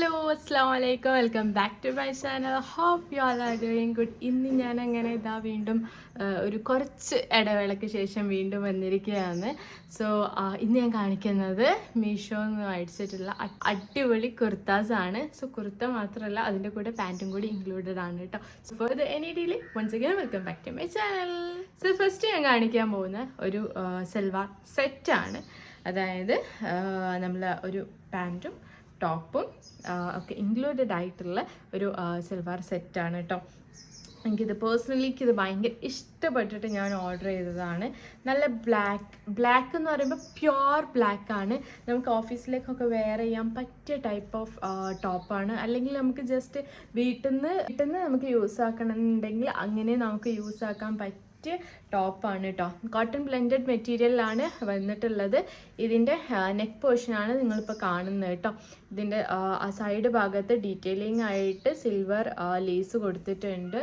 Hello അസ്സാം വലൈക്കും welcome back to my channel. Hope you all are doing good. ഇന്ന് ഞാൻ അങ്ങനെ വീണ്ടും ഒരു കുറച്ച് ഇടവേളയ്ക്ക് ശേഷം വീണ്ടും വന്നിരിക്കുകയാണ്. സോ ഇന്ന് ഞാൻ കാണിക്കുന്നത് മീഷോ എന്ന് മേടിച്ചിട്ടുള്ള അടിപൊളി കുർത്താസാണ്. സോ കുർത്ത മാത്രമല്ല, അതിൻ്റെ കൂടെ പാൻറ്റും കൂടി ഇൻക്ലൂഡഡ് ആണ് കേട്ടോ. So for the any daily once again welcome back to my channel. So first ഞാൻ കാണിക്കാൻ പോകുന്ന ഒരു സൽവാർ സെറ്റാണ്. അതായത് നമ്മൾ ഒരു പാൻറ്റും ടോപ്പും ഒക്കെ ഇൻക്ലൂഡഡ് ആയിട്ടുള്ള ഒരു സൽവാർ സെറ്റാണ് കേട്ടോ. എനിക്കിത് പേഴ്സണലി ഇത് ഭയങ്കര ഇഷ്ടപ്പെട്ടിട്ട് ഞാൻ ഓർഡർ ചെയ്തതാണ്. നല്ല ബ്ലാക്ക് എന്ന് പറയുമ്പോൾ പ്യുവർ ബ്ലാക്ക് ആണ്. നമുക്ക് ഓഫീസിലേക്കൊക്കെ വെയർ ചെയ്യാൻ പറ്റിയ ടൈപ്പ് ഓഫ് ടോപ്പാണ്. അല്ലെങ്കിൽ നമുക്ക് ജസ്റ്റ് വീട്ടിൽ നിന്ന് നമുക്ക് യൂസ് ആക്കണമെന്നുണ്ടെങ്കിൽ അങ്ങനെ നമുക്ക് യൂസ് ആക്കാൻ പറ്റും ടോപ്പാണ് കേട്ടോ. കോട്ടൺ ബ്ലെൻഡഡ് മെറ്റീരിയലാണ് വന്നിട്ടുള്ളത്. ഇതിൻ്റെ നെക്ക് പോർഷനാണ് നിങ്ങളിപ്പോൾ കാണുന്നത് കേട്ടോ. ഇതിൻ്റെ സൈഡ് ഭാഗത്ത് ഡീറ്റെയിലിംഗ് ആയിട്ട് സിൽവർ ലേസ് കൊടുത്തിട്ടുണ്ട്.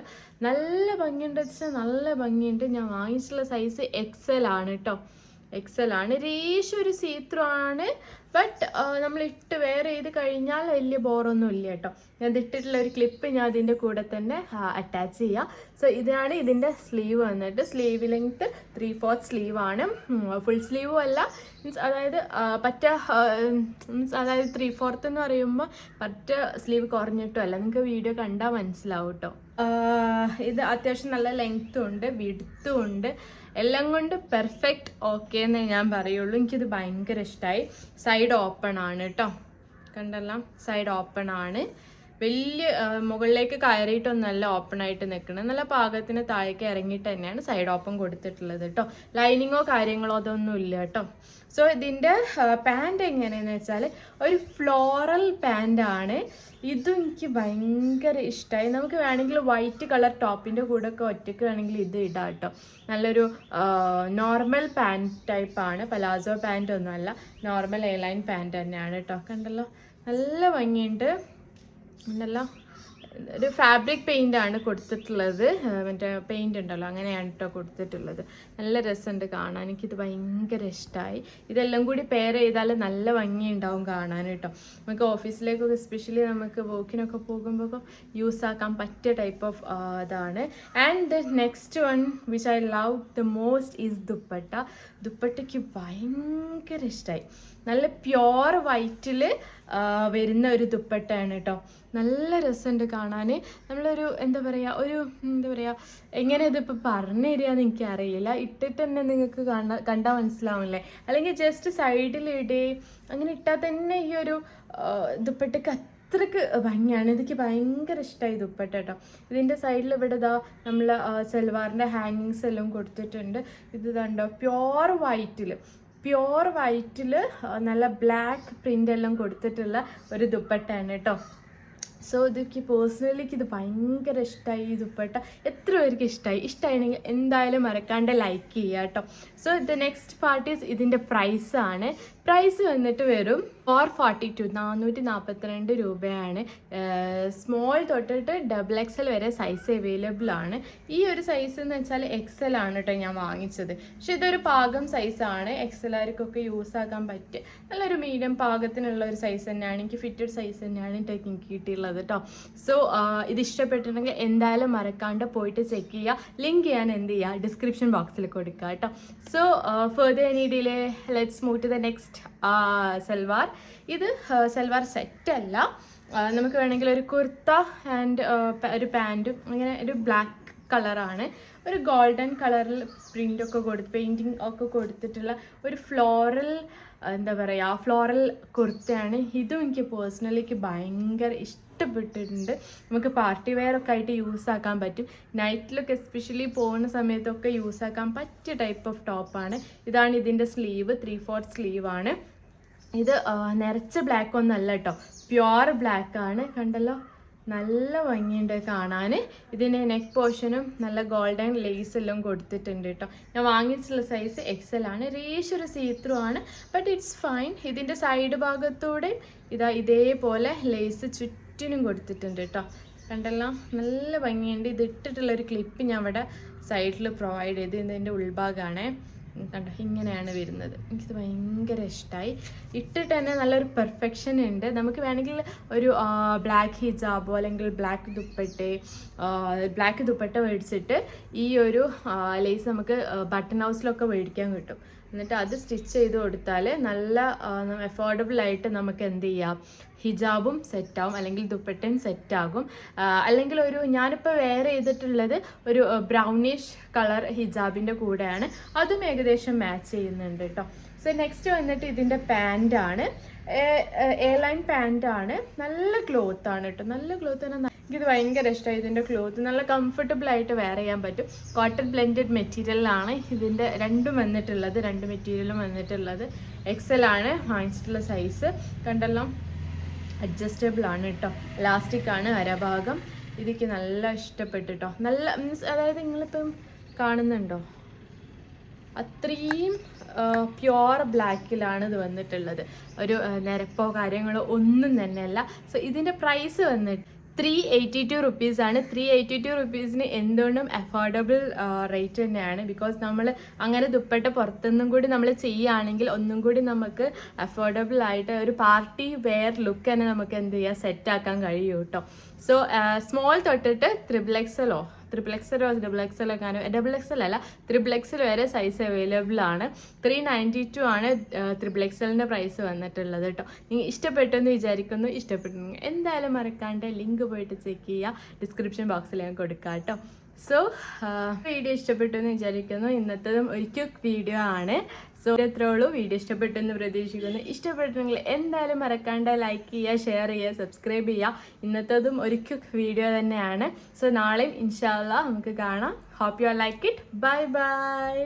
നല്ല ഭംഗിയുണ്ട് വെച്ചാൽ നല്ല ഭംഗിയുണ്ട്. ഞാൻ വാങ്ങിച്ചിട്ടുള്ള സൈസ് XL ആണ് കേട്ടോ. XL ആണ്. രേശം ഒരു സീത്രൂ ആണ്. ബട്ട് നമ്മൾ ഇട്ട് വെയർ ചെയ്ത് കഴിഞ്ഞാൽ വലിയ ബോറൊന്നും ഇല്ല കേട്ടോ. ഞാൻ ഇട്ടിട്ടുള്ള ഒരു ക്ലിപ്പ് ഞാൻ അതിൻ്റെ കൂടെ തന്നെ അറ്റാച്ച് ചെയ്യാം. സോ ഇതാണ് ഇതിൻ്റെ സ്ലീവ് വന്നിട്ട്. സ്ലീവ് ലെങ്ത്ത് 3/4 സ്ലീവ് ആണ്. ഫുൾ സ്ലീവും അല്ല. അതായത് അതായത് 3/4 എന്ന് പറയുമ്പോൾ പറ്റ സ്ലീവ് കുറഞ്ഞിട്ടും അല്ല. നിങ്ങൾക്ക് വീഡിയോ കണ്ടാൽ മനസ്സിലാവും കേട്ടോ. ഇത് അത്യാവശ്യം നല്ല ലെങ്ത്തും ഉണ്ട്, വിഡ്ത്തും ഉണ്ട്. എല്ലാം കൊണ്ട് പെർഫെക്റ്റ് ഓക്കെ എന്നേ ഞാൻ പറയുള്ളൂ. എനിക്കിത് ഭയങ്കര ഇഷ്ടമായി. സൈഡ് ഓപ്പൺ ആണ് കേട്ടോ. കണ്ടല്ലോ, സൈഡ് ഓപ്പൺ ആണ്. വലിയ മുകളിലേക്ക് കയറിയിട്ടൊന്നല്ല ഓപ്പൺ ആയിട്ട് നിൽക്കുന്നത്. നല്ല പാകത്തിന് താഴേക്ക് ഇറങ്ങിയിട്ട് തന്നെയാണ് സൈഡ് ഓപ്പൺ കൊടുത്തിട്ടുള്ളത് കേട്ടോ. ലൈനിങ്ങോ കാര്യങ്ങളോ അതൊന്നും ഇല്ല കേട്ടോ. സോ ഇതിൻ്റെ പാൻറ് എങ്ങനെയാണെന്ന് വെച്ചാൽ ഒരു ഫ്ലോറൽ പാൻറ്റാണ്. ഇതും എനിക്ക് ഭയങ്കര ഇഷ്ടമായി. നമുക്ക് വേണമെങ്കിൽ വൈറ്റ് കളർ ടോപ്പിൻ്റെ കൂടെ ഒക്കെ ഒറ്റയ്ക്ക് വേണമെങ്കിൽ ഇത് ഇടാം കേട്ടോ. നല്ലൊരു നോർമൽ പാൻറ് ടൈപ്പാണ്. പലാസോ പാൻറ് ഒന്നുമല്ല, നോർമൽ എയർലൈൻ പാൻറ് തന്നെയാണ് കേട്ടോ. കണ്ടല്ലോ, നല്ല ഭംഗിയുണ്ട്. ഉണ്ടല്ലോ, ഒരു ഫാബ്രിക് പെയിൻ്റ് ആണ് കൊടുത്തിട്ടുള്ളത്. മറ്റേ പെയിൻ്റ് ഉണ്ടല്ലോ, അങ്ങനെയാണ് കേട്ടോ കൊടുത്തിട്ടുള്ളത്. നല്ല രസമുണ്ട് കാണാൻ. എനിക്കിത് ഭയങ്കര ഇഷ്ടമായി. ഇതെല്ലാം കൂടി പെയർ ചെയ്താൽ നല്ല ഭംഗി ഉണ്ടാവും കാണാൻ കേട്ടോ. നമുക്ക് ഓഫീസിലേക്കൊക്കെ എസ്പെഷ്യലി നമുക്ക് വർക്കിനൊക്കെ പോകുമ്പോൾ യൂസ് ആക്കാൻ പറ്റിയ ടൈപ്പ് ഓഫ് ഇതാണ്. And the next one which I love the most is dupatta. ദുപ്പട്ടയ്ക്ക് ഭയങ്കര ഇഷ്ടമായി. നല്ല പ്യോർ വൈറ്റിൽ വരുന്ന ഒരു ദുപ്പട്ടയാണ് കേട്ടോ. നല്ല രസമുണ്ട് കാണാൻ. നമ്മളൊരു എന്താ പറയുക എങ്ങനെ ഇതിപ്പോൾ പറഞ്ഞു തരികയെന്ന് എനിക്കറിയില്ല. ഇട്ടിട്ട് തന്നെ നിങ്ങൾക്ക് കണ്ടാൽ മനസ്സിലാവില്ലേ. അല്ലെങ്കിൽ ജസ്റ്റ് സൈഡിലിടേ അങ്ങനെ ഇട്ടാൽ തന്നെ ഈ ഒരു ദുപ്പട്ടയ്ക്ക് അത്രയ്ക്ക് ഭംഗിയാണ്. എനിക്ക് ഭയങ്കര ഇഷ്ടമായി ദുപ്പട്ട കേട്ടോ. ഇതിൻ്റെ സൈഡിൽ ഇവിടെ നമ്മൾ സൽവാറിൻ്റെ ഹാങ്ങിങ്സ് എല്ലാം കൊടുത്തിട്ടുണ്ട്. ഇത് കണ്ടോ, പ്യോർ വൈറ്റിൽ നല്ല ബ്ലാക്ക് പ്രിൻ്റ് എല്ലാം കൊടുത്തിട്ടുള്ള ഒരു ദുപ്പട്ടയാണ് കേട്ടോ. സോ ഇതൊക്കെ പേഴ്സണലി ഇത് ഭയങ്കര ഇഷ്ടമായി. ഈ ദുപ്പട്ട എത്ര പേർക്ക് ഇഷ്ടമായിരുന്നെങ്കിൽ എന്തായാലും മറക്കാണ്ട് ലൈക്ക് ചെയ്യുക കേട്ടോ. So the next part is ഇതിൻ്റെ പ്രൈസാണ്. പ്രൈസ് വന്നിട്ട് വരും 442 442 രൂപയാണ്. സ്മോൾ തൊട്ടിട്ട് XXL വരെ സൈസ് അവൈലബിൾ ആണ്. ഈ ഒരു സൈസ് എന്ന് വെച്ചാൽ XL ആണ് കേട്ടോ ഞാൻ വാങ്ങിച്ചത്. പക്ഷെ ഇതൊരു പാകം സൈസാണ്. XLകാർക്കൊക്കെ യൂസ് ആക്കാൻ പറ്റുക നല്ലൊരു മീഡിയം പാകത്തിനുള്ള ഒരു സൈസ് തന്നെയാണ്. എനിക്ക് ഫിറ്റഡ് സൈസ് തന്നെയാണ് എനിക്ക് കിട്ടിയിട്ടുള്ളത് കേട്ടോ. സോ ഇത് ഇഷ്ടപ്പെട്ടിട്ടുണ്ടെങ്കിൽ എന്തായാലും മറക്കാണ്ട് പോയിട്ട് ചെക്ക് ചെയ്യുക. ലിങ്ക് ഞാൻ എന്ത് ചെയ്യുക ഡിസ്ക്രിപ്ഷൻ ബോക്സിൽ കൊടുക്കുക കേട്ടോ. So further any delay let's move to the next salwar. ഇത് സൽവാർ സെറ്റല്ല. നമുക്ക് വേണമെങ്കിൽ ഒരു കുർത്ത ആൻഡ് ഒരു പാൻറ്റും അങ്ങനെ ഒരു ബ്ലാക്ക് കളറാണ്. ഒരു ഗോൾഡൻ കളറിൽ പെയിൻറ്റിങ് ഒക്കെ കൊടുത്തിട്ടുള്ള ഒരു ഫ്ലോറൽ കുർത്തയാണ്. ഇതും എനിക്ക് പേഴ്സണലി ഭയങ്കര ഇഷ്ടപ്പെട്ടിട്ടുണ്ട്. നമുക്ക് പാർട്ടി വെയർ ഒക്കെ ആയിട്ട് യൂസ് ആക്കാൻ പറ്റും. നൈറ്റിലൊക്കെ എസ്പെഷ്യലി പോകുന്ന സമയത്തൊക്കെ യൂസ് ആക്കാൻ പറ്റിയ ടൈപ്പ് ഓഫ് ടോപ്പാണ്. ഇതാണ് ഇതിൻ്റെ സ്ലീവ്. 3/4 സ്ലീവാണ്. ഇത് നിറച്ച ബ്ലാക്ക് ഒന്നല്ല കേട്ടോ, പ്യുവർ ബ്ലാക്ക് ആണ്. കണ്ടല്ലോ, നല്ല ഭംഗിയുണ്ട് കാണാൻ. ഇതിൻ്റെ നെക്ക് പോർഷനും നല്ല ഗോൾഡൻ ലേസ് എല്ലാം കൊടുത്തിട്ടുണ്ട് കേട്ടോ. ഞാൻ വാങ്ങിച്ചിട്ടുള്ള സൈസ് XL ആണ്. ഒരു സീത്രൂ ആണ്, ബട്ട് ഇറ്റ്സ് ഫൈൻ. ഇതിൻ്റെ സൈഡ് ഭാഗത്തൂടെ ഇതേപോലെ ലേസ് ചുറ്റിനും കൊടുത്തിട്ടുണ്ട് കേട്ടോ. കണ്ടല്ലോ, നല്ല ഭംഗിയുണ്ട്. ഇത് ഇട്ടിട്ടുള്ളൊരു ക്ലിപ്പ് ഞാൻ ഇവിടെ സൈഡിൽ പ്രൊവൈഡ് ചെയ്ത് ഇതിൻ്റെ ഉൾഭാഗമാണ്. കണ്ടോ ഇങ്ങനെയാണ് വരുന്നത്. എനിക്കിത് ഭയങ്കര ഇഷ്ടമായി. ഇട്ടിട്ട് തന്നെ നല്ലൊരു പെർഫെക്ഷൻ ഉണ്ട്. നമുക്ക് വേണമെങ്കിൽ ഒരു ബ്ലാക്ക് ഹിജാബോ അല്ലെങ്കിൽ ബ്ലാക്ക് ദുപ്പട്ട മേടിച്ചിട്ട് ഈ ഒരു ലേസ് നമുക്ക് ബട്ടൺ ഹൗസിലൊക്കെ മേടിക്കാൻ കിട്ടും. എന്നിട്ട് അത് സ്റ്റിച്ച് ചെയ്ത് കൊടുത്താൽ നല്ല അഫോർഡബിൾ ആയിട്ട് നമുക്ക് എന്ത് ചെയ്യാം, ഹിജാബും സെറ്റാവും അല്ലെങ്കിൽ ദുപ്പട്ടയും സെറ്റാകും. അല്ലെങ്കിൽ ഞാനിപ്പോൾ വെയർ ചെയ്തിട്ടുള്ളത് ഒരു ബ്രൗണിഷ് കളർ ഹിജാബിൻ്റെ കൂടെയാണ്, അതും ഏകദേശം മാച്ച് ചെയ്യുന്നുണ്ട് കേട്ടോ. സോ നെക്സ്റ്റ് വന്നിട്ട് ഇതിൻ്റെ പാൻറ്റാണ്, എ ലൈൻ പാൻറ്റാണ്. നല്ല ക്ലോത്താണ് കേട്ടോ, നല്ല ക്ലോത്ത് തന്നെ. എനിക്കിത് ഭയങ്കര ഇഷ്ടമായി. ഇതിൻ്റെ ക്ലോത്ത് നല്ല കംഫർട്ടബിൾ ആയിട്ട് വെയർ ചെയ്യാൻ പറ്റും. കോട്ടൺ ബ്ലെൻഡഡ് മെറ്റീരിയലാണ് ഇതിൻ്റെ രണ്ട് മെറ്റീരിയലും വന്നിട്ടുള്ളത്. XL ആണ് വാങ്ങിച്ചിട്ടുള്ള സൈസ്. കണ്ടല്ലോ, അഡ്ജസ്റ്റബിൾ ആണ് കേട്ടോ, ഇലാസ്റ്റിക് ആണ് അരഭാഗം. ഇതൊക്കെ നല്ല ഇഷ്ടപ്പെട്ടു കേട്ടോ. നല്ല മീൻസ് അതായത് നിങ്ങളിപ്പം കാണുന്നുണ്ടോ, അത്രയും പ്യുവർ ബ്ലാക്കിലാണ് ഇത് വന്നിട്ടുള്ളത്. ഒരു നിരപ്പോ കാര്യങ്ങളോ ഒന്നും തന്നെയല്ല. സോ ഇതിൻ്റെ പ്രൈസ് വന്നിട്ട് 382 റുപ്പീസാണ്. 382 റുപ്പീസിന് എന്തുകൊണ്ടും അഫോർഡബിൾ റേറ്റ് തന്നെയാണ്. ബിക്കോസ് നമ്മൾ അങ്ങനെ ദുപ്പട്ട പുറത്തുനിന്നും കൂടി നമ്മൾ ചെയ്യുകയാണെങ്കിൽ ഒന്നും കൂടി നമുക്ക് അഫോർഡബിൾ ആയിട്ട് ഒരു പാർട്ടി വെയർ ലുക്ക് തന്നെ നമുക്ക് എന്ത് ചെയ്യാം, സെറ്റാക്കാൻ കഴിയും കേട്ടോ. സോ സ്മോൾ തൊട്ടിട്ട് XXL അല്ല, XXL വരെ സൈസ് അവൈലബിൾ ആണ്. 392 ആണ് XXLന്റെ പ്രൈസ് വന്നിട്ടുള്ളത് കേട്ടോ. നിങ്ങൾ ഇഷ്ടപ്പെട്ടെന്ന് വിചാരിക്കുന്നു. ഇഷ്ടപ്പെട്ടെങ്കിൽ എന്തായാലും മറക്കാണ്ട് ലിങ്ക് പോയിട്ട് ചെക്ക് ചെയ്യുക, ഡിസ്ക്രിപ്ഷൻ ബോക്സിൽ ഞാൻ കൊടുക്കാം കേട്ടോ. സോ വീഡിയോ ഇഷ്ടപ്പെട്ടു എന്ന് വിചാരിക്കുന്നു. ഇന്നത്തേതും ഒരു ക്വിക്ക് വീഡിയോ ആണ്. സോ ഇത്രേ ഉള്ളൂ. വീഡിയോ ഇഷ്ടപ്പെട്ടെന്ന് പ്രതീക്ഷിക്കുന്നു. ഇഷ്ടപ്പെട്ടെങ്കിൽ എന്തായാലും മറക്കാണ്ട് ലൈക്ക് ചെയ്യുക, ഷെയർ ചെയ്യുക, സബ്സ്ക്രൈബ് ചെയ്യുക. ഇന്നത്തേതും ഒരു ക്വിക്ക് വീഡിയോ തന്നെയാണ്. സോ നാളെയും ഇൻഷാ അല്ലാഹ് നമുക്ക് കാണാം. Hope you like it. Bye by.